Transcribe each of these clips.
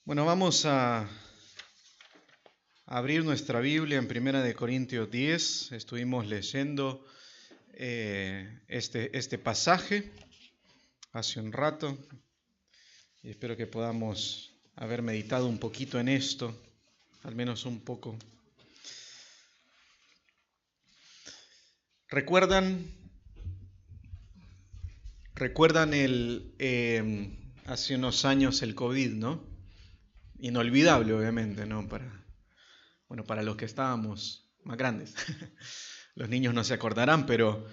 Bueno, vamos a abrir nuestra Biblia en Primera de Corintios 10. Estuvimos leyendo este pasaje hace un rato y espero que podamos haber meditado un poquito en esto, al menos un poco. ¿Recuerdan hace unos años el COVID, ¿no? Inolvidable, obviamente, ¿no? Para los que estábamos más grandes. Los niños no se acordarán, pero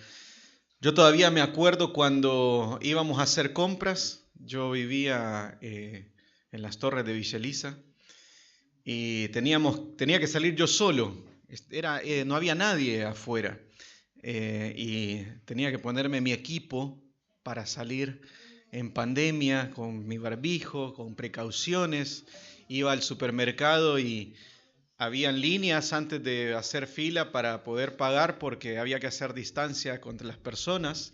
yo todavía me acuerdo cuando íbamos a hacer compras. Yo vivía en las Torres de Villa Elisa y tenía que salir yo solo. No había nadie afuera y tenía que ponerme mi equipo para salir en pandemia con mi barbijo, con precauciones. Iba al supermercado y habían líneas antes de hacer fila para poder pagar porque había que hacer distancia contra las personas.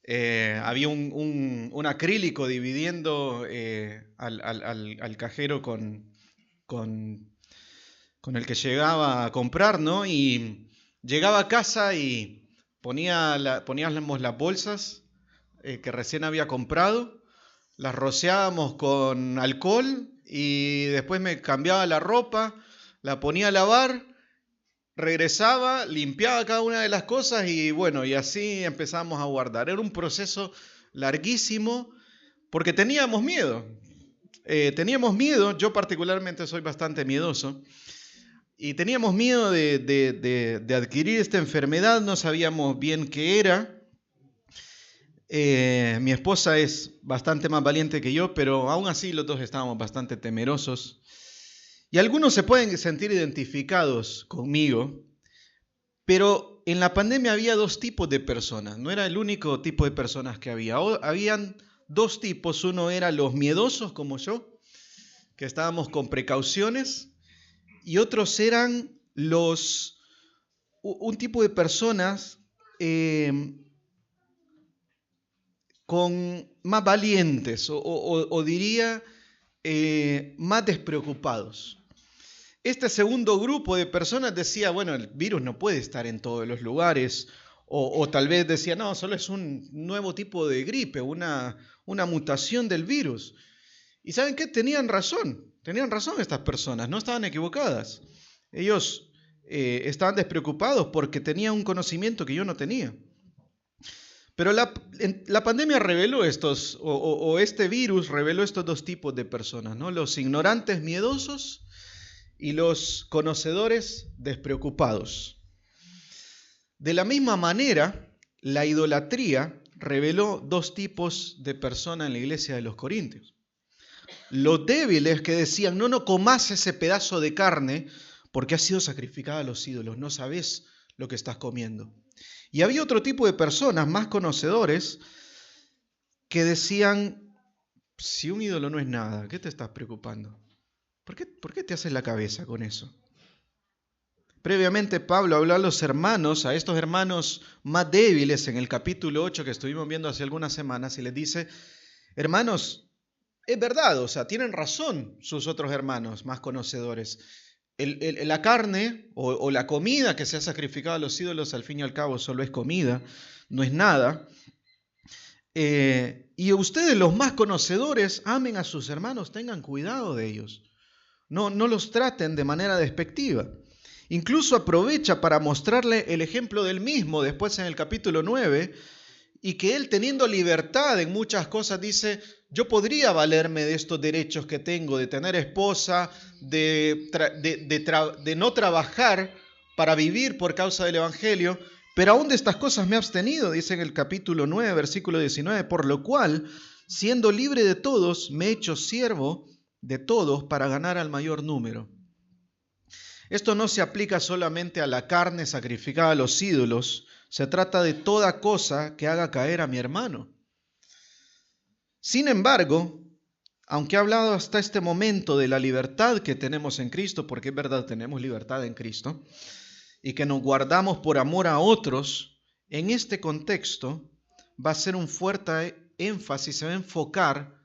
Había un acrílico dividiendo al cajero con el que llegaba a comprar, ¿no? Y llegaba a casa y poníamos las bolsas que recién había comprado, las rociábamos con alcohol y después me cambiaba la ropa, la ponía a lavar, regresaba, limpiaba cada una de las cosas y bueno, y así empezamos a guardar. Era un proceso larguísimo porque teníamos miedo. Yo particularmente soy bastante miedoso y teníamos miedo de adquirir esta enfermedad, no sabíamos bien qué era. Mi esposa es bastante más valiente que yo, pero aún así los dos estábamos bastante temerosos. Y algunos se pueden sentir identificados conmigo, pero en la pandemia había dos tipos de personas, no era el único tipo de personas que había. Habían dos tipos, uno era los miedosos como yo, que estábamos con precauciones, y otros eran un tipo de personas con más valientes o diría más despreocupados. Este segundo grupo de personas decía, bueno, el virus no puede estar en todos los lugares, o tal vez decía, no, solo es un nuevo tipo de gripe, una mutación del virus. ¿Y saben qué? Tenían razón estas personas, no estaban equivocadas. Ellos estaban despreocupados porque tenían un conocimiento que yo no tenía. Pero la pandemia reveló este virus reveló estos dos tipos de personas, ¿no? Los ignorantes miedosos y los conocedores despreocupados. De la misma manera, la idolatría reveló dos tipos de personas en la iglesia de los Corintios. Los débiles que decían, no comas ese pedazo de carne porque ha sido sacrificada a los ídolos, no sabes lo que estás comiendo. Y había otro tipo de personas más conocedores que decían, si un ídolo no es nada, ¿qué te estás preocupando? ¿Por qué te haces la cabeza con eso? Previamente Pablo habló a estos hermanos más débiles en el capítulo 8 que estuvimos viendo hace algunas semanas y les dice, hermanos, es verdad, o sea, tienen razón sus otros hermanos más conocedores. La carne o la comida que se ha sacrificado a los ídolos al fin y al cabo solo es comida, no es nada. Y ustedes los más conocedores amen a sus hermanos, tengan cuidado de ellos. No los traten de manera despectiva. Incluso aprovecha para mostrarle el ejemplo del mismo después en el capítulo 9 y que él teniendo libertad en muchas cosas dice, yo podría valerme de estos derechos que tengo, de tener esposa, de no trabajar para vivir por causa del Evangelio, pero aún de estas cosas me he abstenido, dice en el capítulo 9, versículo 19, por lo cual, siendo libre de todos, me he hecho siervo de todos para ganar al mayor número. Esto no se aplica solamente a la carne sacrificada a los ídolos, se trata de toda cosa que haga caer a mi hermano. Sin embargo, aunque he hablado hasta este momento de la libertad que tenemos en Cristo, porque es verdad, tenemos libertad en Cristo, y que nos guardamos por amor a otros, en este contexto va a ser un fuerte énfasis, se va a enfocar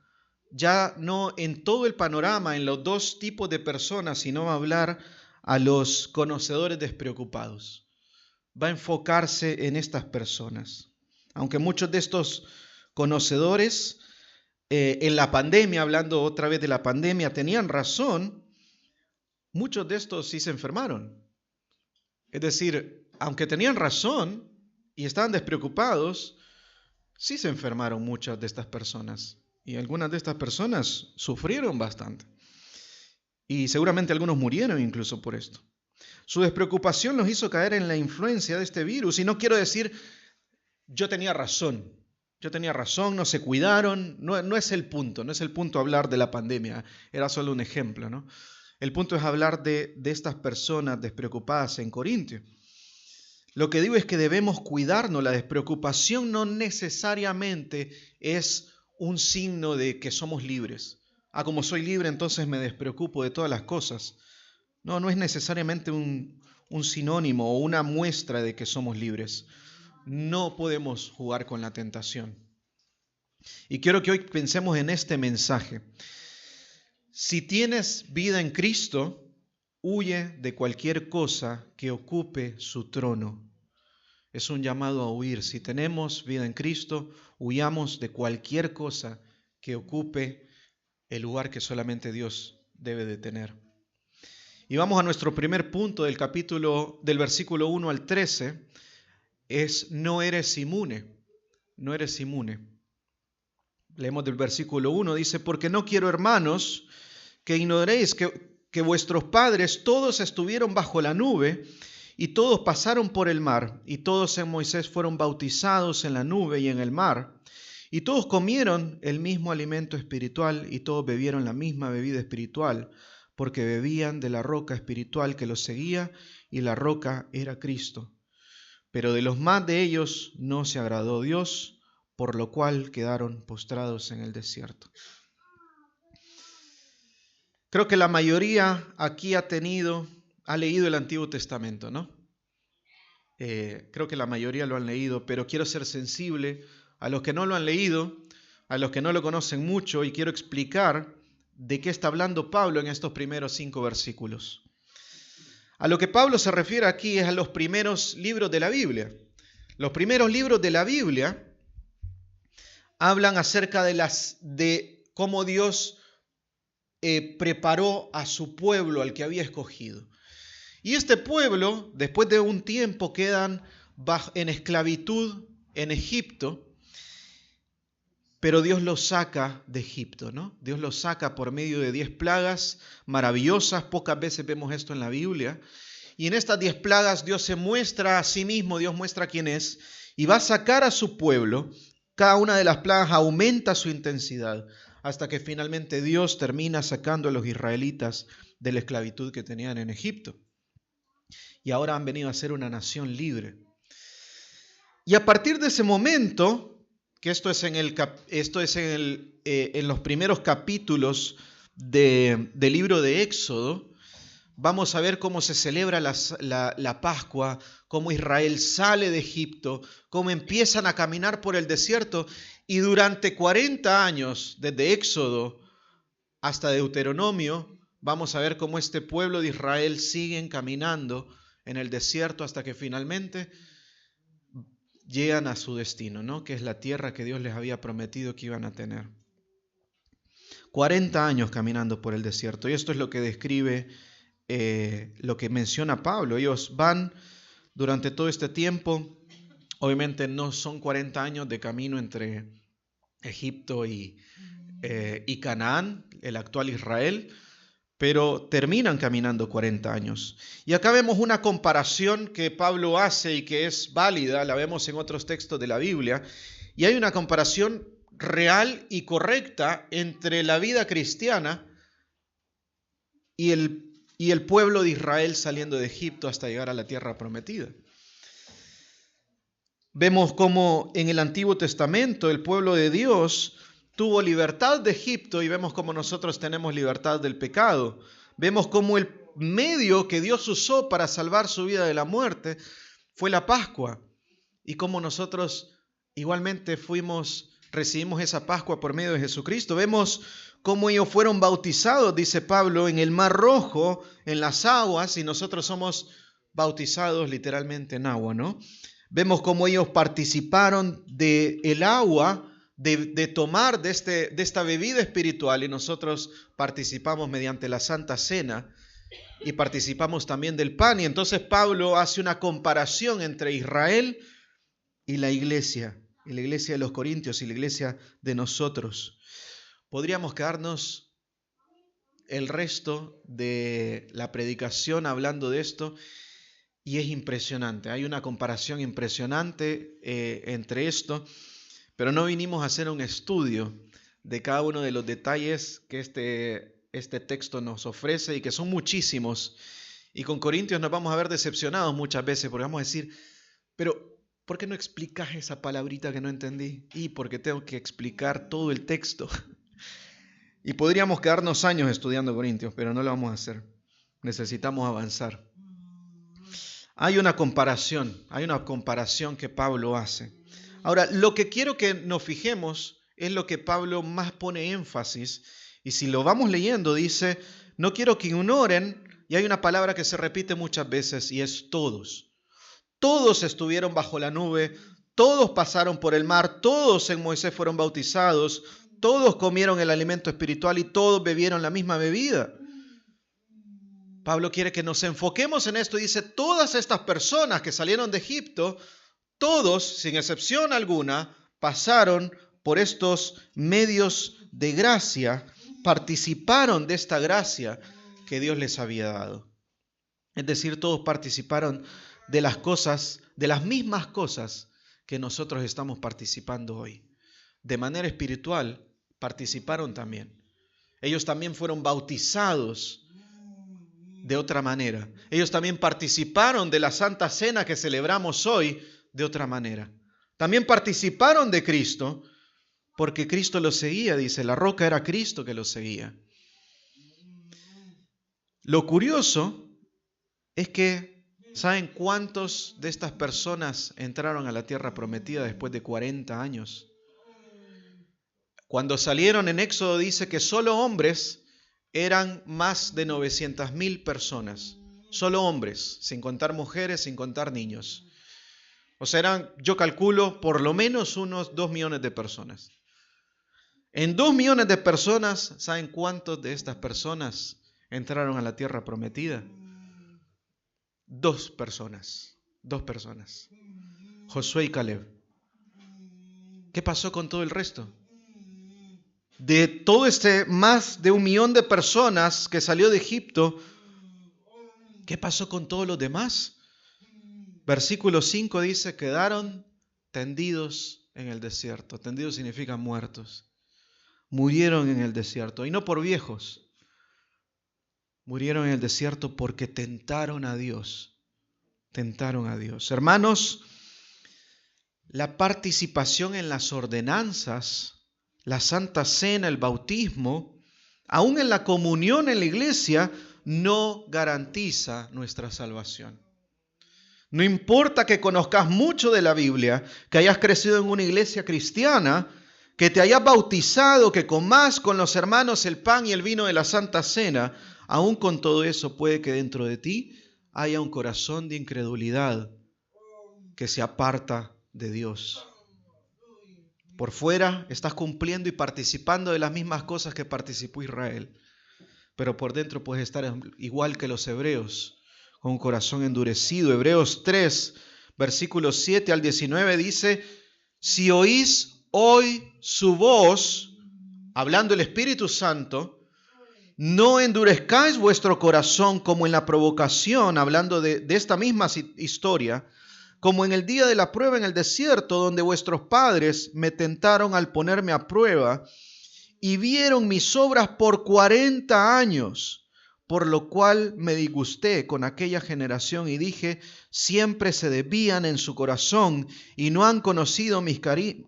ya no en todo el panorama, en los dos tipos de personas, sino va a hablar a los conocedores despreocupados. Va a enfocarse en estas personas. Aunque muchos de estos conocedores en la pandemia, hablando otra vez de la pandemia, tenían razón, muchos de estos sí se enfermaron. Es decir, aunque tenían razón y estaban despreocupados, sí se enfermaron muchas de estas personas. Y algunas de estas personas sufrieron bastante. Y seguramente algunos murieron incluso por esto. Su despreocupación los hizo caer en la influencia de este virus. Y no quiero decir, yo tenía razón, no se cuidaron. No es el punto, no es el punto hablar de la pandemia. Era solo un ejemplo, ¿no? El punto es hablar de estas personas despreocupadas en Corintio. Lo que digo es que debemos cuidarnos. La despreocupación no necesariamente es un signo de que somos libres. Como soy libre, entonces me despreocupo de todas las cosas. No es necesariamente un sinónimo o una muestra de que somos libres. No podemos jugar con la tentación. Y quiero que hoy pensemos en este mensaje. Si tienes vida en Cristo, huye de cualquier cosa que ocupe su trono. Es un llamado a huir. Si tenemos vida en Cristo, huyamos de cualquier cosa que ocupe el lugar que solamente Dios debe de tener. Y vamos a nuestro primer punto del capítulo, del versículo 1 al 13, es no eres inmune, no eres inmune. Leemos del versículo 1, dice, porque no quiero, hermanos, que ignoréis que vuestros padres todos estuvieron bajo la nube y todos pasaron por el mar, y todos en Moisés fueron bautizados en la nube y en el mar, y todos comieron el mismo alimento espiritual y todos bebieron la misma bebida espiritual, porque bebían de la roca espiritual que los seguía, y la roca era Cristo. Pero de los más de ellos no se agradó Dios, por lo cual quedaron postrados en el desierto. Creo que la mayoría aquí ha leído el Antiguo Testamento, ¿no? Creo que la mayoría lo han leído, pero quiero ser sensible a los que no lo han leído, a los que no lo conocen mucho, y quiero explicar de qué está hablando Pablo en estos primeros 5 versículos. A lo que Pablo se refiere aquí es a los primeros libros de la Biblia. Los primeros libros de la Biblia hablan acerca de cómo Dios preparó a su pueblo, al que había escogido. Y este pueblo, después de un tiempo, quedan en esclavitud en Egipto, pero Dios los saca de Egipto, ¿no? Dios los saca por medio de 10 plagas maravillosas. Pocas veces vemos esto en la Biblia. Y en estas 10 plagas Dios se muestra a sí mismo, Dios muestra quién es, y va a sacar a su pueblo. Cada una de las plagas aumenta su intensidad, hasta que finalmente Dios termina sacando a los israelitas de la esclavitud que tenían en Egipto. Y ahora han venido a ser una nación libre. Y a partir de ese momento, que esto es en los primeros capítulos del libro de Éxodo, vamos a ver cómo se celebra la Pascua, cómo Israel sale de Egipto, cómo empiezan a caminar por el desierto, y durante 40 años, desde Éxodo hasta Deuteronomio, vamos a ver cómo este pueblo de Israel siguen caminando en el desierto hasta que finalmente llegan a su destino, ¿no? Que es la tierra que Dios les había prometido que iban a tener. 40 años caminando por el desierto, y esto es lo que describe, lo que menciona Pablo. Ellos van durante todo este tiempo, obviamente no son 40 años de camino entre Egipto y Canaán, el actual Israel, pero terminan caminando 40 años. Y acá vemos una comparación que Pablo hace y que es válida, la vemos en otros textos de la Biblia, y hay una comparación real y correcta entre la vida cristiana y el pueblo de Israel saliendo de Egipto hasta llegar a la tierra prometida. Vemos cómo en el Antiguo Testamento el pueblo de Dios tuvo libertad de Egipto, y vemos cómo nosotros tenemos libertad del pecado. Vemos cómo el medio que Dios usó para salvar su vida de la muerte fue la Pascua, y cómo nosotros igualmente recibimos esa Pascua por medio de Jesucristo. Vemos cómo ellos fueron bautizados, dice Pablo, en el Mar Rojo, en las aguas, y nosotros somos bautizados literalmente en agua, ¿no? Vemos cómo ellos participaron del agua, de tomar de esta bebida espiritual, y nosotros participamos mediante la Santa Cena y participamos también del pan. Y entonces Pablo hace una comparación entre Israel y la iglesia de los Corintios y la iglesia de nosotros. Podríamos quedarnos el resto de la predicación hablando de esto, y es impresionante. Hay una comparación impresionante entre esto, pero no vinimos a hacer un estudio de cada uno de los detalles que este texto nos ofrece, y que son muchísimos. Y con Corintios nos vamos a ver decepcionados muchas veces, porque vamos a decir, pero ¿por qué no explicas esa palabrita que no entendí? Y porque tengo que explicar todo el texto. Y podríamos quedarnos años estudiando Corintios, pero no lo vamos a hacer. Necesitamos avanzar. Hay una comparación que Pablo hace. Ahora, lo que quiero que nos fijemos es lo que Pablo más pone énfasis. Y si lo vamos leyendo, dice, no quiero que ignoren, y hay una palabra que se repite muchas veces, y es todos. Todos estuvieron bajo la nube, todos pasaron por el mar, todos en Moisés fueron bautizados, todos comieron el alimento espiritual y todos bebieron la misma bebida. Pablo quiere que nos enfoquemos en esto y dice, todas estas personas que salieron de Egipto, todos, sin excepción alguna, pasaron por estos medios de gracia, participaron de esta gracia que Dios les había dado. Es decir, todos participaron de las cosas, de las mismas cosas que nosotros estamos participando hoy. De manera espiritual, participaron también. Ellos también fueron bautizados de otra manera. Ellos también participaron de la Santa Cena que celebramos hoy de otra manera. También participaron de Cristo, porque Cristo los seguía, dice, la roca era Cristo que los seguía. Lo curioso es que, ¿saben cuántos de estas personas entraron a la tierra prometida después de 40 años? Cuando salieron en Éxodo dice que solo hombres eran más de 900,000 personas. Solo hombres, sin contar mujeres, sin contar niños. O sea, eran, yo calculo, por lo menos unos 2 millones de personas. En 2 millones de personas, ¿saben cuántos de estas personas entraron a la tierra prometida? 2 personas. Josué y Caleb. ¿Qué pasó con todo el resto? De todo más de 1 millón de personas que salió de Egipto, ¿qué pasó con todos los demás? Versículo 5 dice, quedaron tendidos en el desierto. Tendidos significa muertos. Murieron en el desierto, y no por viejos. Murieron en el desierto porque tentaron a Dios. Tentaron a Dios. Hermanos, la participación en las ordenanzas, la Santa Cena, el bautismo, aún en la comunión en la iglesia, no garantiza nuestra salvación. No importa que conozcas mucho de la Biblia, que hayas crecido en una iglesia cristiana, que te hayas bautizado, que comas con los hermanos el pan y el vino de la Santa Cena, aún con todo eso puede que dentro de ti haya un corazón de incredulidad que se aparta de Dios. Por fuera estás cumpliendo y participando de las mismas cosas que participó Israel, pero por dentro puedes estar igual que los hebreos, con un corazón endurecido. Hebreos 3, versículos 7 al 19 dice, si oís hoy su voz, hablando el Espíritu Santo, no endurezcáis vuestro corazón como en la provocación, hablando de esta misma historia, como en el día de la prueba en el desierto, donde vuestros padres me tentaron al ponerme a prueba y vieron mis obras por 40 años, por lo cual me disgusté con aquella generación y dije, siempre se desvían en su corazón y no han conocido mis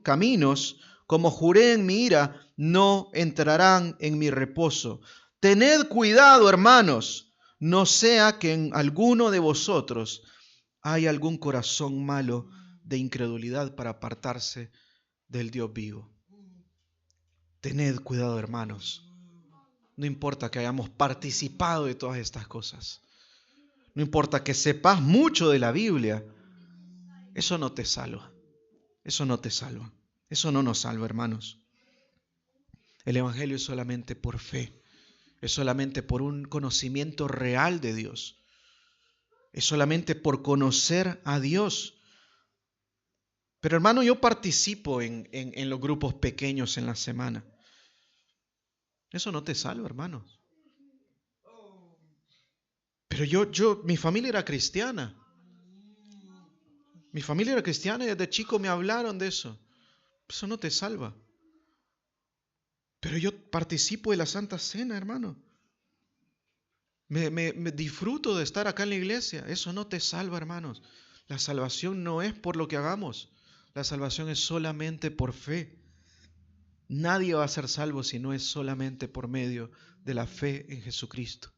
caminos, como juré en mi ira, no entrarán en mi reposo. Tened cuidado, hermanos, no sea que en alguno de vosotros hay algún corazón malo de incredulidad para apartarse del Dios vivo. Tened cuidado, hermanos. No importa que hayamos participado de todas estas cosas. No importa que sepas mucho de la Biblia. Eso no te salva. Eso no te salva. Eso no nos salva, hermanos. El Evangelio es solamente por fe. Es solamente por un conocimiento real de Dios. Es solamente por conocer a Dios. Pero hermano, yo participo en los grupos pequeños en la semana. Eso no te salva, hermanos. Pero mi familia era cristiana. Mi familia era cristiana y desde chico me hablaron de eso. Eso no te salva. Pero yo participo de la Santa Cena, hermano. Me disfruto de estar acá en la iglesia. Eso no te salva, hermanos. La salvación no es por lo que hagamos. La salvación es solamente por fe. Nadie va a ser salvo si no es solamente por medio de la fe en Jesucristo.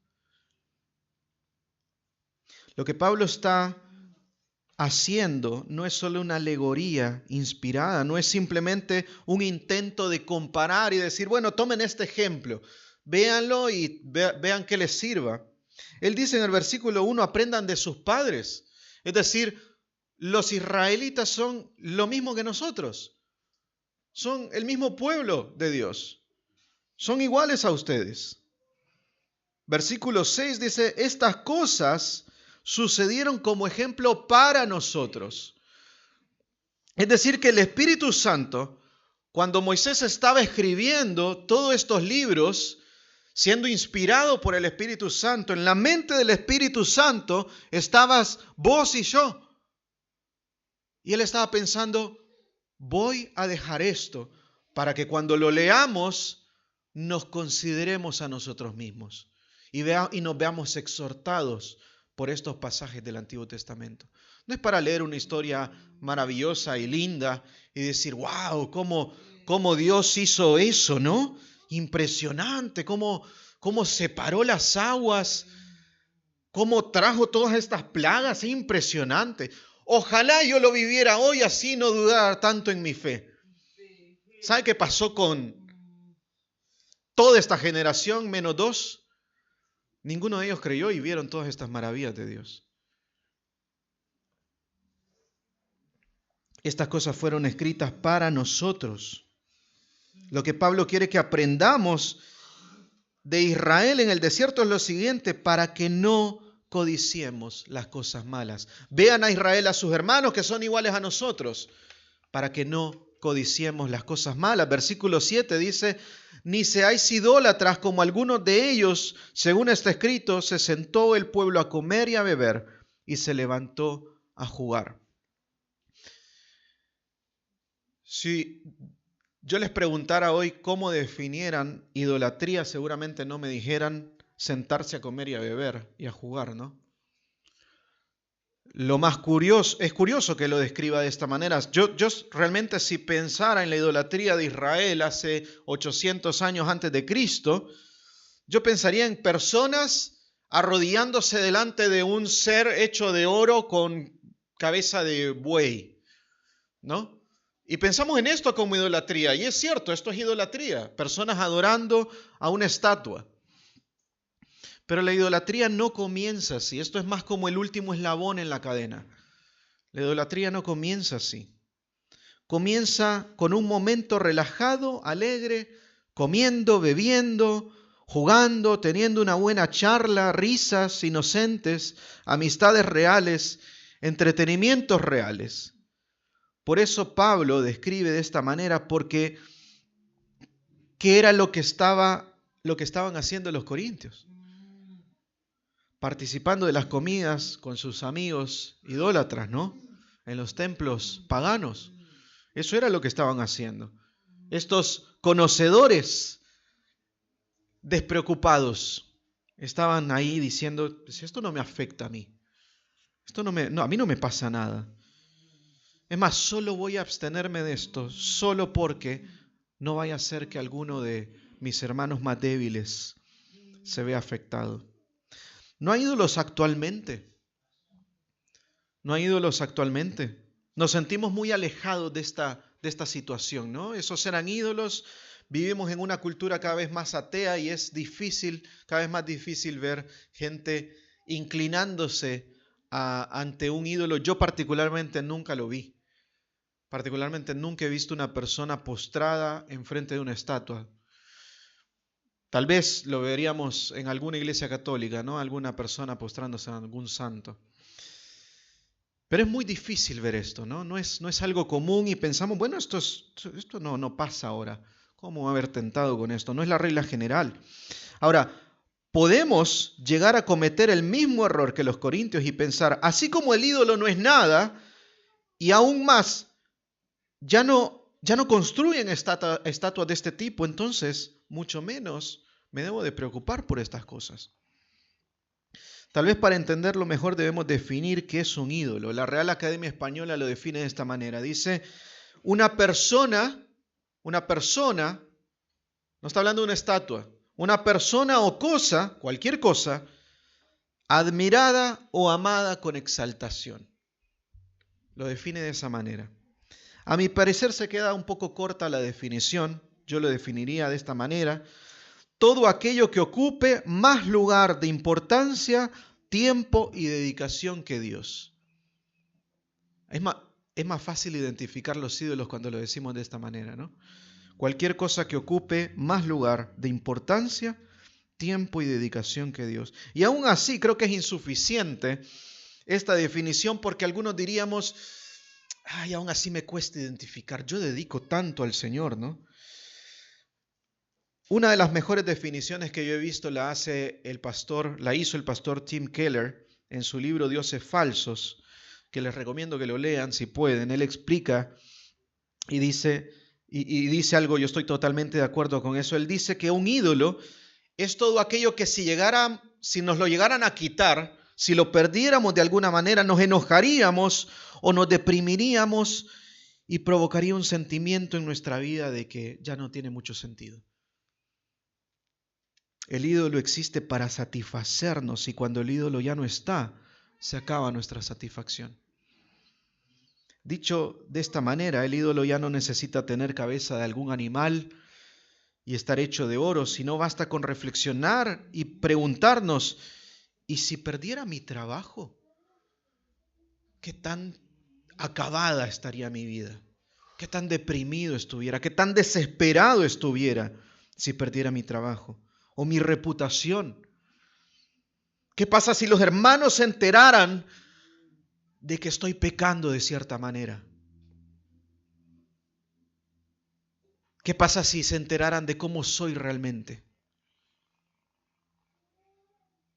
Lo que Pablo está haciendo no es solo una alegoría inspirada, no es simplemente un intento de comparar y decir, bueno, tomen este ejemplo, véanlo y vean qué les sirva. Él dice en el versículo 1, aprendan de sus padres. Es decir, los israelitas son lo mismo que nosotros. Son el mismo pueblo de Dios. Son iguales a ustedes. Versículo 6 dice, estas cosas sucedieron como ejemplo para nosotros. Es decir, que el Espíritu Santo, cuando Moisés estaba escribiendo todos estos libros, siendo inspirado por el Espíritu Santo, en la mente del Espíritu Santo estabas vos y yo. Y él estaba pensando, voy a dejar esto para que cuando lo leamos nos consideremos a nosotros mismos y nos veamos exhortados por estos pasajes del Antiguo Testamento. No es para leer una historia maravillosa y linda y decir, wow, cómo Dios hizo eso, ¿no? Impresionante, cómo separó las aguas, cómo trajo todas estas plagas, impresionante. Ojalá yo lo viviera hoy así, no dudara tanto en mi fe. ¿Sabe qué pasó con toda esta generación menos 2? Ninguno de ellos creyó y vieron todas estas maravillas de Dios. Estas cosas fueron escritas para nosotros. Lo que Pablo quiere que aprendamos de Israel en el desierto es lo siguiente, para que no codiciemos las cosas malas. Vean a Israel, a sus hermanos que son iguales a nosotros, para que no codiciemos las cosas malas. Versículo 7 dice, ni seáis idólatras como algunos de ellos, según está escrito, se sentó el pueblo a comer y a beber y se levantó a jugar. Si yo les preguntara hoy cómo definieran idolatría, seguramente no me dijeran sentarse a comer y a beber y a jugar, ¿no? Lo más curioso, es curioso que lo describa de esta manera. Yo realmente si pensara en la idolatría de Israel hace 800 años antes de Cristo, yo pensaría en personas arrodillándose delante de un ser hecho de oro con cabeza de buey, ¿no? Y pensamos en esto como idolatría, y es cierto, esto es idolatría, personas adorando a una estatua. Pero la idolatría no comienza así, esto es más como el último eslabón en la cadena. La idolatría no comienza así. Comienza con un momento relajado, alegre, comiendo, bebiendo, jugando, teniendo una buena charla, risas inocentes, amistades reales, entretenimientos reales. Por eso Pablo describe de esta manera, porque ¿qué era lo que estaban haciendo los corintios? Participando de las comidas con sus amigos idólatras, ¿no? En los templos paganos. Eso era lo que estaban haciendo. Estos conocedores despreocupados estaban ahí diciendo, pues esto no me afecta a mí. A mí no me pasa nada. Es más, solo voy a abstenerme de esto, solo porque no vaya a ser que alguno de mis hermanos más débiles se vea afectado. No hay ídolos actualmente. No hay ídolos actualmente. Nos sentimos muy alejados de esta situación, ¿no? Esos eran ídolos, vivimos en una cultura cada vez más atea y es difícil, cada vez más difícil ver gente inclinándose ante un ídolo. Yo particularmente nunca lo vi. Particularmente nunca he visto una persona postrada enfrente de una estatua. Tal vez lo veríamos en alguna iglesia católica, ¿no? Alguna persona postrándose a algún santo. Pero es muy difícil ver esto, ¿no? No es algo común y pensamos, bueno, esto no pasa ahora. ¿Cómo haber tentado con esto? No es la regla general. Ahora, podemos llegar a cometer el mismo error que los corintios y pensar, así como el ídolo no es nada, y aún más, ya no construyen estatuas de este tipo, entonces mucho menos me debo de preocupar por estas cosas. Tal vez para entenderlo mejor debemos definir qué es un ídolo. La Real Academia Española lo define de esta manera. Dice, una persona, no está hablando de una estatua, una persona o cosa, cualquier cosa, admirada o amada con exaltación. Lo define de esa manera. A mi parecer se queda un poco corta la definición. Yo lo definiría de esta manera. Todo aquello que ocupe más lugar de importancia, tiempo y dedicación que Dios. Es más fácil identificar los ídolos cuando lo decimos de esta manera, ¿no? Cualquier cosa que ocupe más lugar de importancia, tiempo y dedicación que Dios. Y aún así creo que es insuficiente esta definición porque algunos diríamos, ay, aún así me cuesta identificar, yo dedico tanto al Señor, ¿no? Una de las mejores definiciones que yo he visto la hizo el pastor Tim Keller en su libro Dioses Falsos, que les recomiendo que lo lean si pueden. Él explica y dice algo, yo estoy totalmente de acuerdo con eso. Él dice que un ídolo es todo aquello que si nos lo llegaran a quitar, si lo perdiéramos de alguna manera, nos enojaríamos o nos deprimiríamos y provocaría un sentimiento en nuestra vida de que ya no tiene mucho sentido. El ídolo existe para satisfacernos y cuando el ídolo ya no está, se acaba nuestra satisfacción. Dicho de esta manera, el ídolo ya no necesita tener cabeza de algún animal y estar hecho de oro, sino basta con reflexionar y preguntarnos, ¿y si perdiera mi trabajo? ¿Qué tan acabada estaría mi vida? ¿Qué tan deprimido estuviera? ¿Qué tan desesperado estuviera si perdiera mi trabajo? ¿O mi reputación? ¿Qué pasa si los hermanos se enteraran de que estoy pecando de cierta manera? ¿Qué pasa si se enteraran de cómo soy realmente?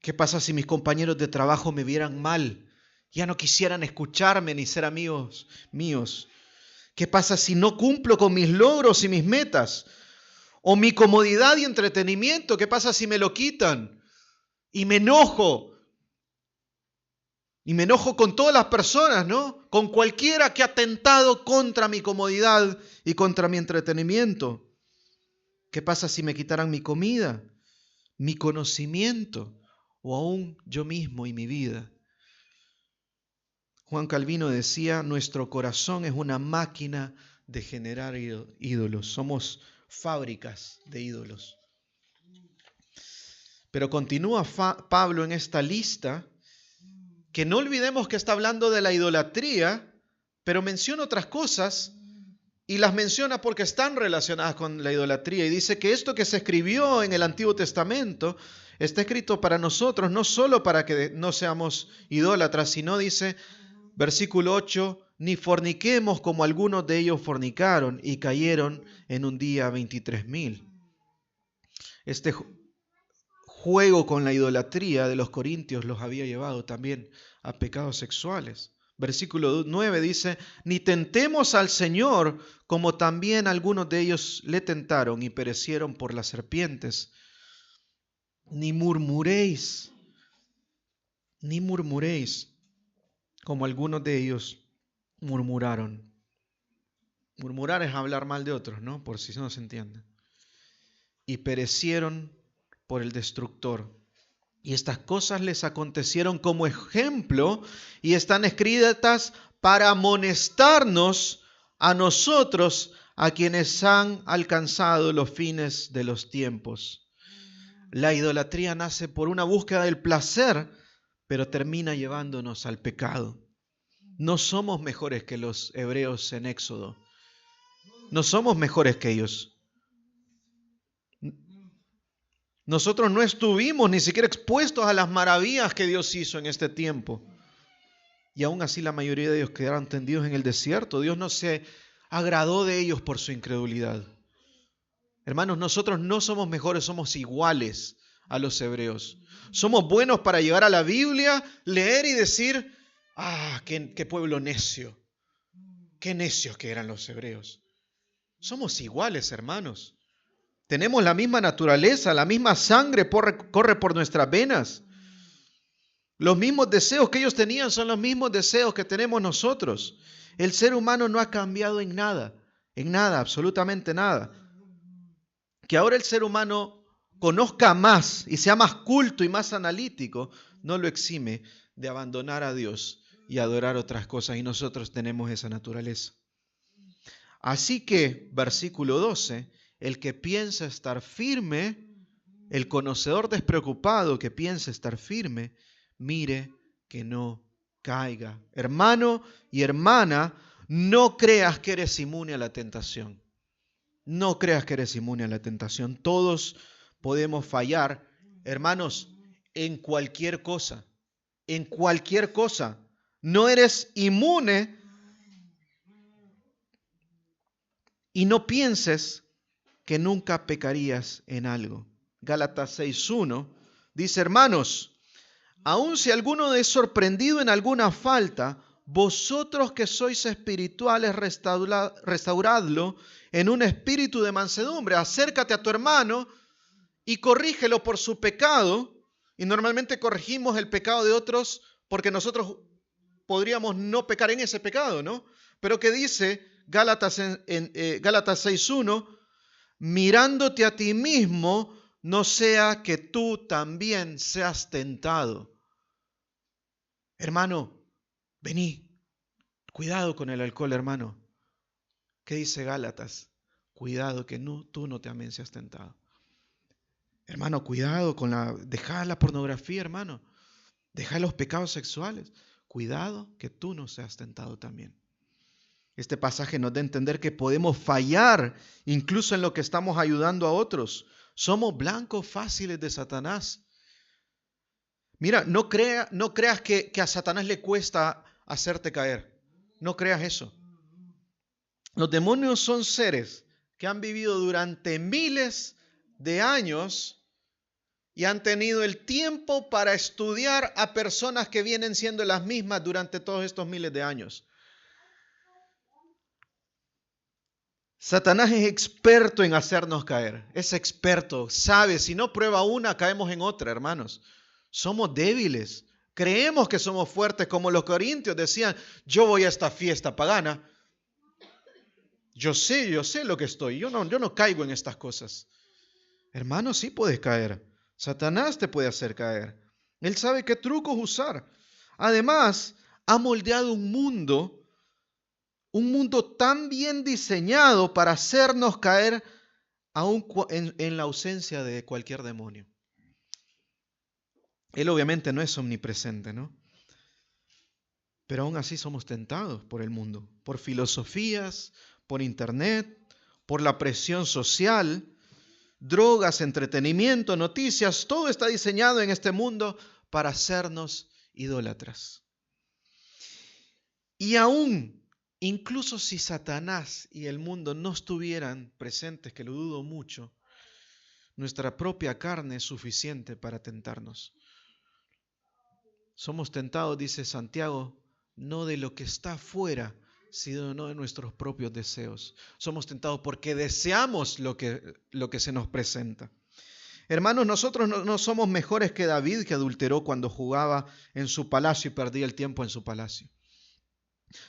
¿Qué pasa si mis compañeros de trabajo me vieran mal? Ya no quisieran escucharme ni ser amigos míos. ¿Qué pasa si no cumplo con mis logros y mis metas? O mi comodidad y entretenimiento, ¿qué pasa si me lo quitan? Y me enojo. Y me enojo con todas las personas, ¿no? Con cualquiera que ha atentado contra mi comodidad y contra mi entretenimiento. ¿Qué pasa si me quitaran mi comida, mi conocimiento o aún yo mismo y mi vida? Juan Calvino decía, nuestro corazón es una máquina de generar ídolos. Somos fábricas de ídolos. Pero continúa Pablo en esta lista, que no olvidemos que está hablando de la idolatría, pero menciona otras cosas y las menciona porque están relacionadas con la idolatría. Y dice que esto que se escribió en el Antiguo Testamento está escrito para nosotros, no solo para que no seamos idólatras, sino dice, versículo 8, ni forniquemos como algunos de ellos fornicaron y cayeron en un día 23,000. Este juego con la idolatría de los corintios los había llevado también a pecados sexuales. Versículo 9 dice, ni tentemos al Señor como también algunos de ellos le tentaron y perecieron por las serpientes. Ni murmuréis como algunos de ellos murmuraron. Murmurar es hablar mal de otros, ¿no? Por si no se entiende. Y perecieron por el destructor. Y estas cosas les acontecieron como ejemplo y están escritas para amonestarnos a nosotros, a quienes han alcanzado los fines de los tiempos. La idolatría nace por una búsqueda del placer, pero termina llevándonos al pecado. No somos mejores que los hebreos en Éxodo. No somos mejores que ellos. Nosotros no estuvimos ni siquiera expuestos a las maravillas que Dios hizo en este tiempo. Y aún así la mayoría de ellos quedaron tendidos en el desierto. Dios no se agradó de ellos por su incredulidad. Hermanos, nosotros no somos mejores, somos iguales a los hebreos. Somos buenos para llegar a la Biblia, leer y decir, qué pueblo necio. Qué necios que eran los hebreos. Somos iguales, hermanos. Tenemos la misma naturaleza, la misma sangre corre por nuestras venas. Los mismos deseos que ellos tenían son los mismos deseos que tenemos nosotros. El ser humano no ha cambiado en nada, absolutamente nada. Que ahora el ser humano conozca más y sea más culto y más analítico, no lo exime de abandonar a Dios y adorar otras cosas, y nosotros tenemos esa naturaleza. Así que, versículo 12, el que piensa estar firme, el conocedor despreocupado que piensa estar firme, mire que no caiga. Hermano y hermana, no creas que eres inmune a la tentación. No creas que eres inmune a la tentación. Todos podemos fallar, hermanos, en cualquier cosa. En cualquier cosa. No eres inmune y no pienses que nunca pecarías en algo. Gálatas 6:1 dice, hermanos, aun si alguno es sorprendido en alguna falta, vosotros que sois espirituales, restauradlo en un espíritu de mansedumbre. Acércate a tu hermano y corrígelo por su pecado. Y normalmente corregimos el pecado de otros porque nosotros podríamos no pecar en ese pecado, ¿no? Pero ¿qué dice Gálatas 6:1? Mirándote a ti mismo, no sea que tú también seas tentado. Hermano, vení. Cuidado con el alcohol, hermano. ¿Qué dice Gálatas? Cuidado que tú no también seas tentado. Hermano, cuidado con dejar la pornografía, hermano. Dejar los pecados sexuales. Cuidado que tú no seas tentado también. Este pasaje nos da a entender que podemos fallar incluso en lo que estamos ayudando a otros. Somos blancos fáciles de Satanás. Mira, no creas que a Satanás le cuesta hacerte caer. No creas eso. Los demonios son seres que han vivido durante miles de años y han tenido el tiempo para estudiar a personas que vienen siendo las mismas durante todos estos miles de años. Satanás es experto en hacernos caer. Es experto, sabe, si no prueba una, caemos en otra, hermanos. Somos débiles. Creemos que somos fuertes, como los corintios decían, yo voy a esta fiesta pagana. Yo sé lo que estoy. Yo no caigo en estas cosas. Hermano, sí puedes caer. Satanás te puede hacer caer. Él sabe qué trucos usar. Además, ha moldeado un mundo tan bien diseñado para hacernos caer aún en la ausencia de cualquier demonio. Él obviamente no es omnipresente, ¿no? Pero aún así somos tentados por el mundo, por filosofías, por internet, por la presión social, drogas, entretenimiento, noticias. Todo está diseñado en este mundo para hacernos idólatras. Y aún, incluso si Satanás y el mundo no estuvieran presentes, que lo dudo mucho, nuestra propia carne es suficiente para tentarnos. Somos tentados, dice Santiago, no de lo que está afuera, sino de nuestros propios deseos. Somos tentados porque deseamos lo que se nos presenta. Hermanos, nosotros no somos mejores que David, que adulteró cuando jugaba en su palacio y perdía el tiempo en su palacio.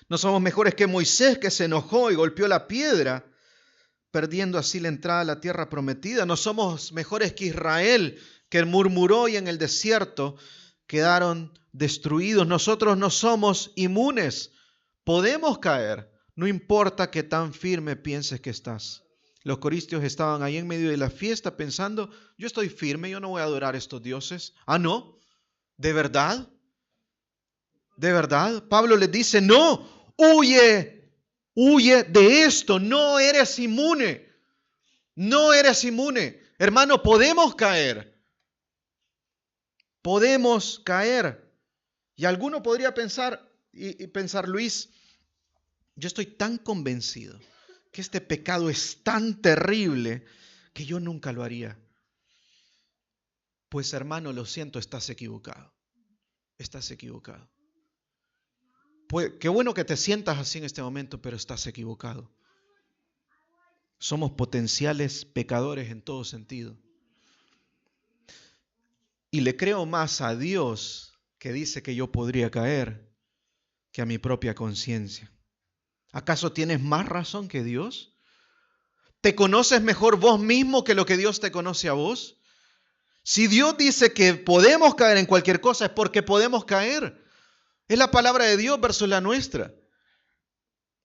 No somos mejores que Moisés, que se enojó y golpeó la piedra, perdiendo así la entrada a la tierra prometida. No somos mejores que Israel, que murmuró y en el desierto quedaron destruidos. Nosotros no somos inmunes. Podemos caer. no importa qué tan firme pienses que estás. Los corintios estaban ahí en medio de la fiesta pensando, yo estoy firme, yo no voy a adorar a estos dioses. Ah, ¿no? ¿De verdad? ¿De verdad? Pablo les dice, no, huye de esto, no eres inmune. No eres inmune. Hermano, podemos caer. Podemos caer. Y alguno podría pensar, y pensar, Luis, yo estoy tan convencido que este pecado es tan terrible que yo nunca lo haría. Pues hermano, lo siento, estás equivocado. Estás equivocado. Pues, qué bueno que te sientas así en este momento, pero estás equivocado. Somos potenciales pecadores en todo sentido. Y le creo más a Dios que dice que yo podría caer que a mi propia conciencia. ¿Acaso tienes más razón que Dios? ¿Te conoces mejor vos mismo que lo que Dios te conoce a vos? Si Dios dice que podemos caer en cualquier cosa, es porque podemos caer. Es la palabra de Dios versus la nuestra.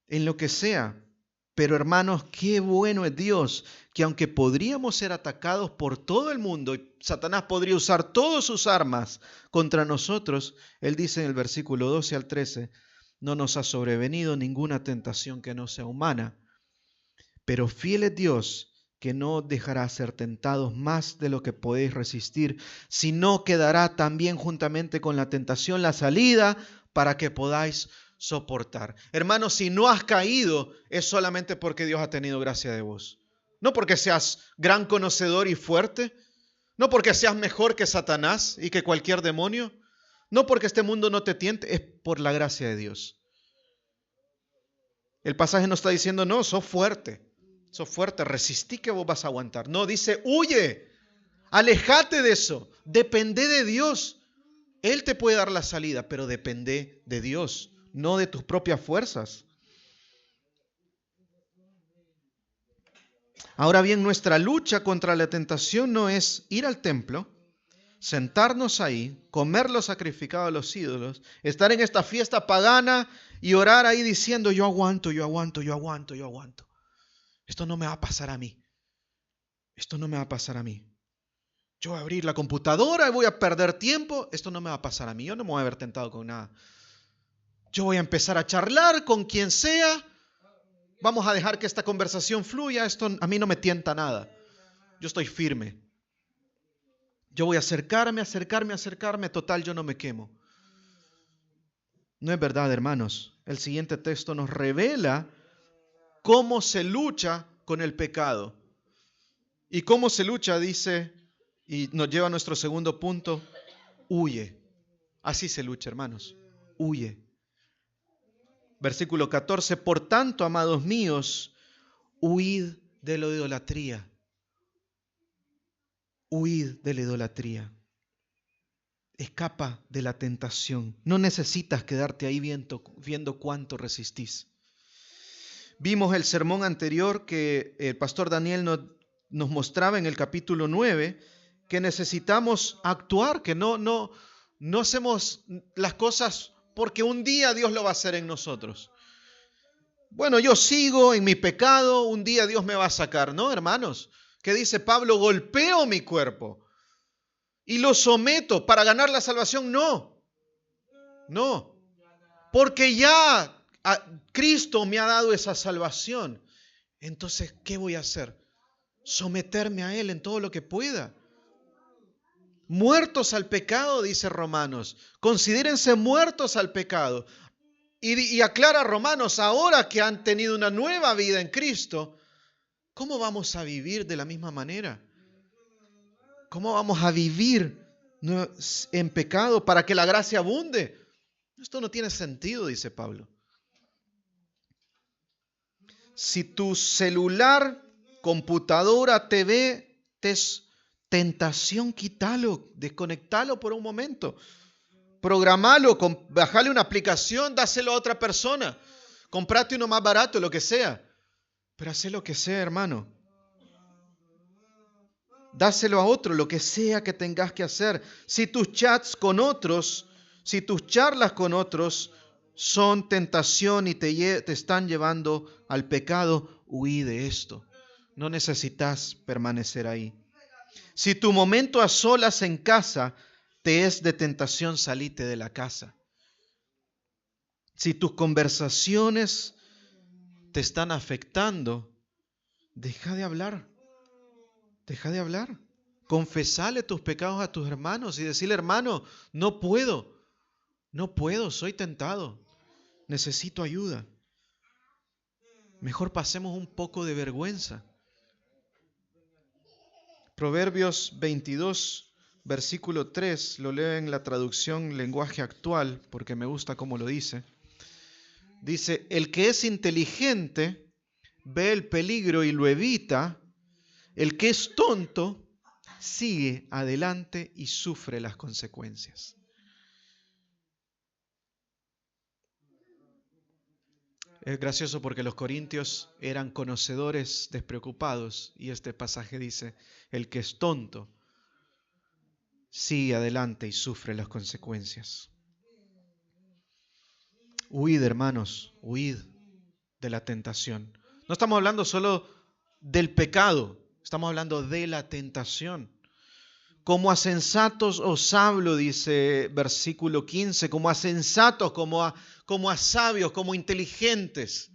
En lo que sea. Pero hermanos, qué bueno es Dios, que aunque podríamos ser atacados por todo el mundo, y Satanás podría usar todas sus armas contra nosotros, Él dice en el versículo 12 al 13, no nos ha sobrevenido ninguna tentación que no sea humana, pero fiel es Dios, que no dejará ser tentados más de lo que podéis resistir, sino que dará también juntamente con la tentación la salida para que podáis soportar. Hermanos, si no has caído, es solamente porque Dios ha tenido gracia de vos. No porque seas gran conocedor y fuerte, no porque seas mejor que Satanás y que cualquier demonio, no porque este mundo no te tiente, es por la gracia de Dios. El pasaje no está diciendo, no, sos fuerte, resistí que vos vas a aguantar. No, dice, huye, alejate de eso, depende de Dios. Él te puede dar la salida, pero depende de Dios, no de tus propias fuerzas. Ahora bien, nuestra lucha contra la tentación no es ir al templo, sentarnos ahí, comer lo sacrificado a los ídolos, estar en esta fiesta pagana y orar ahí diciendo, yo aguanto. Esto no me va a pasar a mí. Yo voy a abrir la computadora y voy a perder tiempo. Esto no me va a pasar a mí. Yo no me voy a haber tentado con nada. Yo voy a empezar a charlar con quien sea. Vamos a dejar que esta conversación fluya. Esto a mí no me tienta nada. Yo estoy firme. Yo voy a acercarme. Total, yo no me quemo. No es verdad, hermanos. El siguiente texto nos revela cómo se lucha con el pecado. Y cómo se lucha, dice, y nos lleva a nuestro segundo punto, huye. Así se lucha, hermanos. Huye. Versículo 14, por tanto, amados míos, huid de la idolatría. Huid de la idolatría. Escapa de la tentación. No necesitas quedarte ahí viendo cuánto resistís. Vimos el sermón anterior que el pastor Daniel nos mostraba en el capítulo 9, que necesitamos actuar, que no hacemos las cosas porque un día Dios lo va a hacer en nosotros. Bueno, yo sigo en mi pecado, un día Dios me va a sacar, ¿no, hermanos? ¿Qué dice Pablo? Golpeo mi cuerpo y lo someto para ganar la salvación. No, porque ya Cristo me ha dado esa salvación. Entonces, ¿qué voy a hacer? Someterme a Él en todo lo que pueda. Muertos al pecado, dice Romanos. Considérense muertos al pecado. Y aclara Romanos, ahora que han tenido una nueva vida en Cristo, ¿cómo vamos a vivir de la misma manera? ¿Cómo vamos a vivir en pecado para que la gracia abunde? Esto no tiene sentido, dice Pablo. Si tu celular, computadora, TV te es tentación, quítalo, desconectalo por un momento. Programalo, bajale una aplicación, dáselo a otra persona. Comprate uno más barato, lo que sea. Pero haz lo que sea, hermano. Dáselo a otro, lo que sea que tengas que hacer. Si tus chats con otros, si tus charlas con otros son tentación y te están llevando al pecado, huí de esto. No necesitas permanecer ahí. Si tu momento a solas en casa te es de tentación, salite de la casa. Si tus conversaciones te están afectando, deja de hablar. Deja de hablar. Confesale tus pecados a tus hermanos y decirle, hermano, no puedo, soy tentado, necesito ayuda. Mejor pasemos un poco de vergüenza. Proverbios 22, versículo 3, lo leo en la traducción lenguaje actual, porque me gusta cómo lo dice. Dice, el que es inteligente ve el peligro y lo evita, el que es tonto sigue adelante y sufre las consecuencias. Es gracioso porque los corintios eran conocedores despreocupados y este pasaje dice, el que es tonto sigue adelante y sufre las consecuencias. Huid, hermanos, huid de la tentación. No estamos hablando solo del pecado, estamos hablando de la tentación. Como a sensatos os hablo, dice versículo 15, como a sensatos, como a sabios, como inteligentes.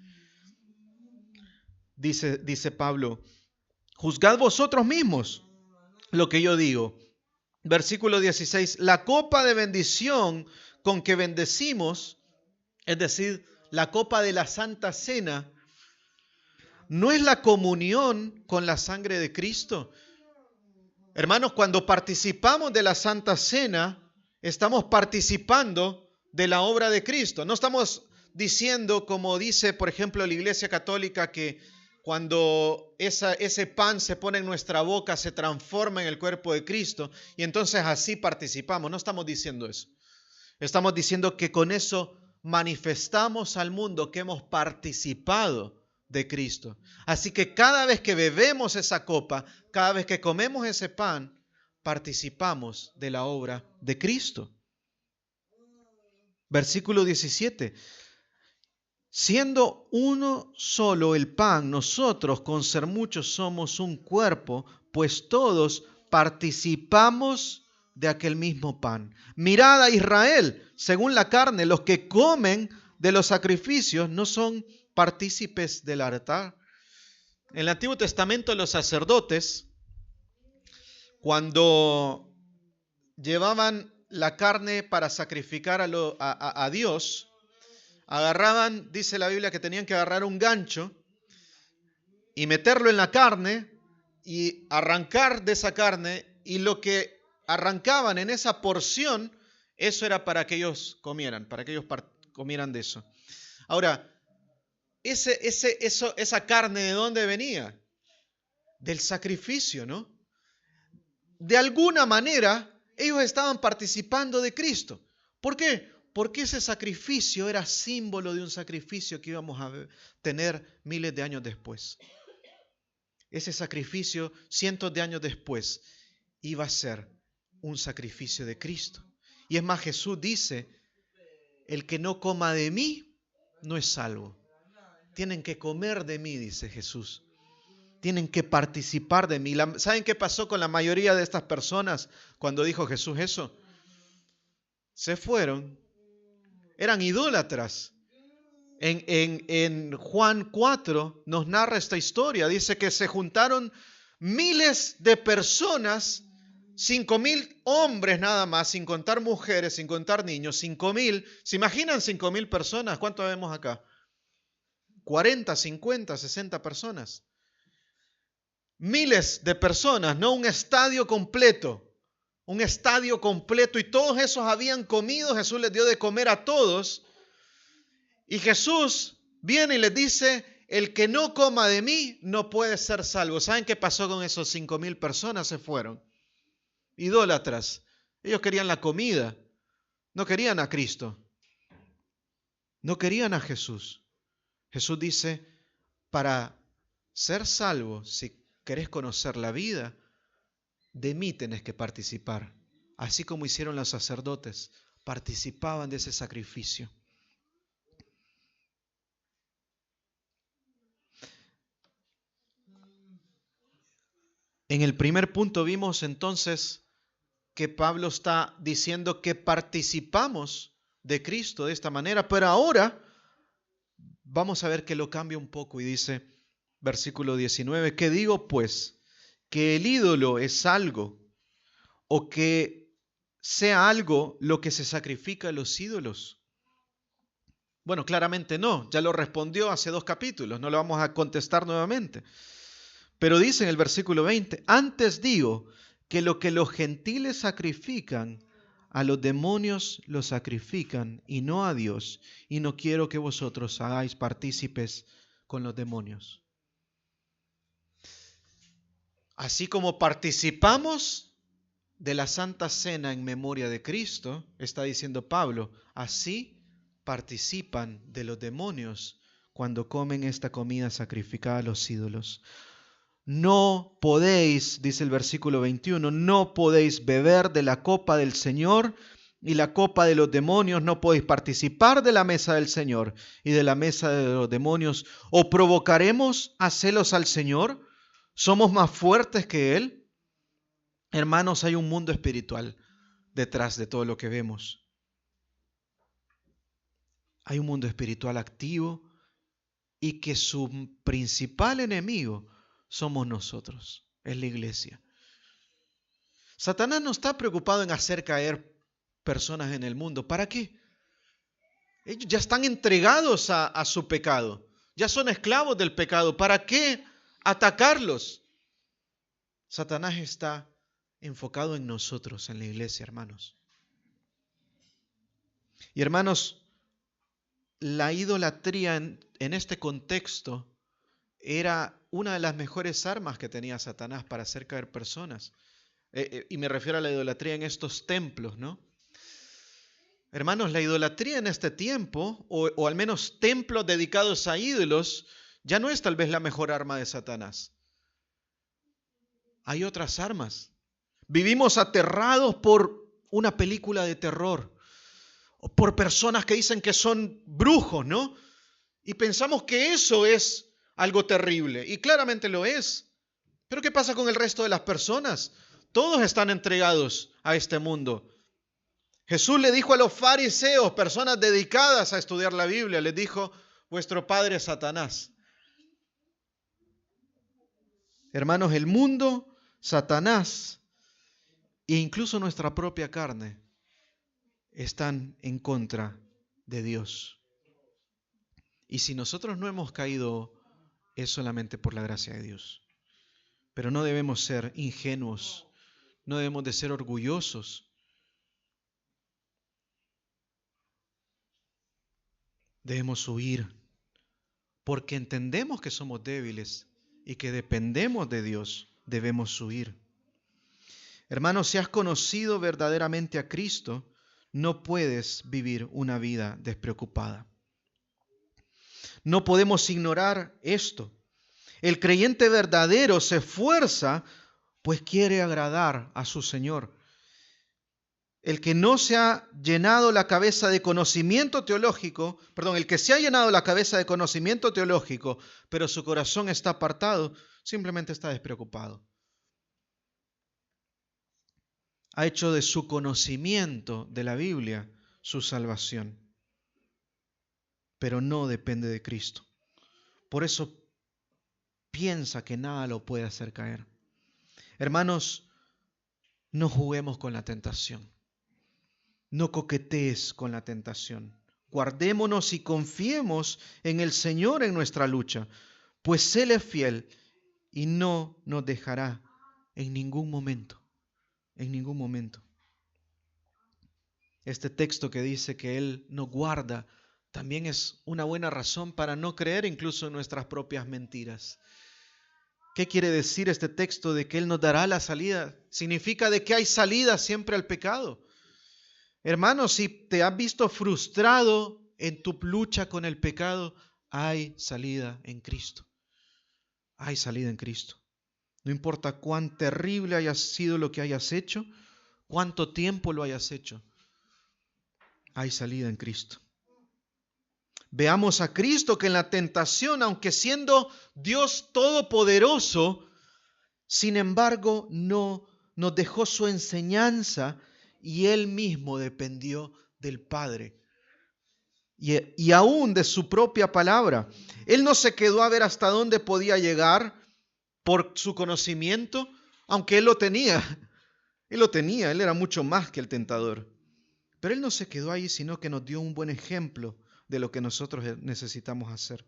Dice Pablo, juzgad vosotros mismos lo que yo digo. Versículo 16, la copa de bendición con que bendecimos, es decir, la copa de la Santa Cena, ¿no es la comunión con la sangre de Cristo? Hermanos, cuando participamos de la Santa Cena, estamos participando de la obra de Cristo. No estamos diciendo, como dice, por ejemplo, la Iglesia Católica, que cuando ese pan se pone en nuestra boca, se transforma en el cuerpo de Cristo, y entonces así participamos. No estamos diciendo eso. Estamos diciendo que con eso manifestamos al mundo que hemos participado de Cristo. Así que cada vez que bebemos esa copa, cada vez que comemos ese pan, participamos de la obra de Cristo. Versículo 17. Siendo uno solo el pan, nosotros con ser muchos somos un cuerpo, pues todos participamos de aquel mismo pan. Mirad a Israel, según la carne, los que comen de los sacrificios no son partícipes del altar. En el Antiguo Testamento los sacerdotes, cuando llevaban la carne para sacrificar a Dios, agarraban, dice la Biblia, que tenían que agarrar un gancho y meterlo en la carne y arrancar de esa carne, y lo que arrancaban en esa porción, eso era para que ellos comieran, para que ellos comieran de eso. Ahora, esa carne, ¿de dónde venía? Del sacrificio, ¿no? De alguna manera, ellos estaban participando de Cristo. ¿Por qué? Porque ese sacrificio era símbolo de un sacrificio que íbamos a tener miles de años después. Ese sacrificio, cientos de años después, iba a ser un sacrificio de Cristo. Y es más, Jesús dice, el que no coma de mí no es salvo. Tienen que comer de mí, dice Jesús. Tienen que participar de mí. ¿Saben qué pasó con la mayoría de estas personas cuando dijo Jesús eso? Se fueron. Eran idólatras. En Juan 4 nos narra esta historia. Dice que se juntaron miles de personas, 5,000 hombres nada más, sin contar mujeres, sin contar niños, 5,000. ¿Se imaginan 5,000 personas? ¿Cuánto vemos acá? 40, 50, 60 personas. Miles de personas, no un estadio completo. Un estadio completo, y todos esos habían comido. Jesús les dio de comer a todos. Y Jesús viene y les dice, el que no coma de mí no puede ser salvo. ¿Saben qué pasó con esos 5,000 personas? Se fueron. Idólatras. Ellos querían la comida. No querían a Cristo. No querían a Jesús. Jesús dice, para ser salvo, si querés conocer la vida, de mí tenés que participar. Así como hicieron los sacerdotes, participaban de ese sacrificio. En el primer punto vimos entonces que Pablo está diciendo que participamos de Cristo de esta manera, pero ahora vamos a ver que lo cambia un poco y dice, versículo 19, ¿qué digo pues? ¿Que el ídolo es algo o que sea algo lo que se sacrifica a los ídolos? Bueno, claramente no, ya lo respondió hace 2 capítulos, no lo vamos a contestar nuevamente. Pero dice en el versículo 20, antes digo que lo que los gentiles sacrifican, a los demonios lo sacrifican y no a Dios, y no quiero que vosotros hagáis partícipes con los demonios. Así como participamos de la Santa Cena en memoria de Cristo, está diciendo Pablo, así participan de los demonios cuando comen esta comida sacrificada a los ídolos. No podéis, dice el versículo 21, no podéis beber de la copa del Señor y la copa de los demonios, no podéis participar de la mesa del Señor y de la mesa de los demonios. ¿O provocaremos a celos al Señor? ¿Somos más fuertes que Él? Hermanos, hay un mundo espiritual detrás de todo lo que vemos. Hay un mundo espiritual activo y que su principal enemigo somos nosotros, es la iglesia. Satanás no está preocupado en hacer caer personas en el mundo. ¿Para qué? Ellos ya están entregados a su pecado, ya son esclavos del pecado. ¿Para qué atacarlos? Satanás está enfocado en nosotros, en la iglesia, hermanos. Y hermanos, la idolatría en este contexto era una de las mejores armas que tenía Satanás para hacer caer personas. Y me refiero a la idolatría en estos templos, ¿no? Hermanos, la idolatría en este tiempo, o al menos templos dedicados a ídolos, ya no es tal vez la mejor arma de Satanás. Hay otras armas. Vivimos aterrados por una película de terror, o por personas que dicen que son brujos, ¿no? Y pensamos que eso es algo terrible, y claramente lo es. Pero ¿qué pasa con el resto de las personas? Todos están entregados a este mundo. Jesús le dijo a los fariseos, personas dedicadas a estudiar la Biblia, les dijo, vuestro padre es Satanás. Hermanos, el mundo, Satanás e incluso nuestra propia carne están en contra de Dios. Y si nosotros no hemos caído, es solamente por la gracia de Dios. Pero no debemos ser ingenuos, no debemos de ser orgullosos. Debemos huir, porque entendemos que somos débiles y que dependemos de Dios, debemos huir. Hermanos, si has conocido verdaderamente a Cristo, no puedes vivir una vida despreocupada. No podemos ignorar esto. El creyente verdadero se esfuerza, pues quiere agradar a su Señor. El que no se ha llenado la cabeza de conocimiento teológico, el que se ha llenado la cabeza de conocimiento teológico, pero su corazón está apartado, simplemente está despreocupado. Ha hecho de su conocimiento de la Biblia su salvación, pero no depende de Cristo. Por eso piensa que nada lo puede hacer caer. Hermanos, no juguemos con la tentación. No coquetees con la tentación. Guardémonos y confiemos en el Señor en nuestra lucha, pues Él es fiel y no nos dejará en ningún momento. En ningún momento. Este texto que dice que Él nos guarda también es una buena razón para no creer incluso en nuestras propias mentiras. ¿Qué quiere decir este texto de que Él nos dará la salida? Significa de que hay salida siempre al pecado. Hermanos, si te has visto frustrado en tu lucha con el pecado, hay salida en Cristo. Hay salida en Cristo. No importa cuán terrible haya sido lo que hayas hecho, cuánto tiempo lo hayas hecho, hay salida en Cristo. Veamos a Cristo que en la tentación, aunque siendo Dios todopoderoso, Sin embargo, no nos dejó su enseñanza y Él mismo dependió del Padre y aún de su propia palabra. Él no se quedó a ver hasta dónde podía llegar por su conocimiento, aunque Él lo tenía. Él lo tenía, Él era mucho más que el tentador. Pero Él no se quedó ahí, sino que nos dio un buen ejemplo de lo que nosotros necesitamos hacer.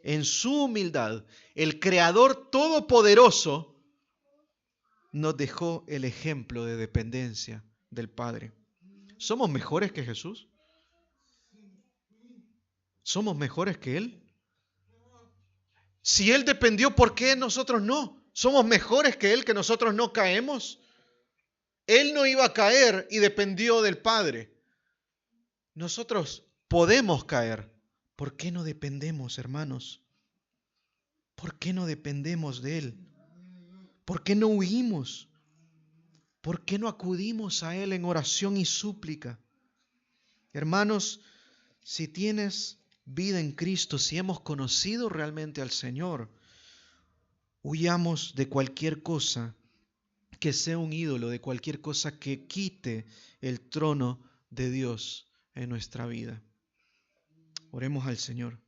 En su humildad, el Creador Todopoderoso nos dejó el ejemplo de dependencia del Padre. ¿Somos mejores que Jesús? ¿Somos mejores que Él? Si Él dependió, ¿por qué nosotros no? ¿Somos mejores que Él, que nosotros no caemos? Él no iba a caer y dependió del Padre. Nosotros podemos caer. ¿Por qué no dependemos, hermanos? ¿Por qué no dependemos de Él? ¿Por qué no huimos? ¿Por qué no acudimos a Él en oración y súplica? Hermanos, si tienes vida en Cristo, si hemos conocido realmente al Señor, huyamos de cualquier cosa que sea un ídolo, de cualquier cosa que quite el trono de Dios en nuestra vida. Oremos al Señor.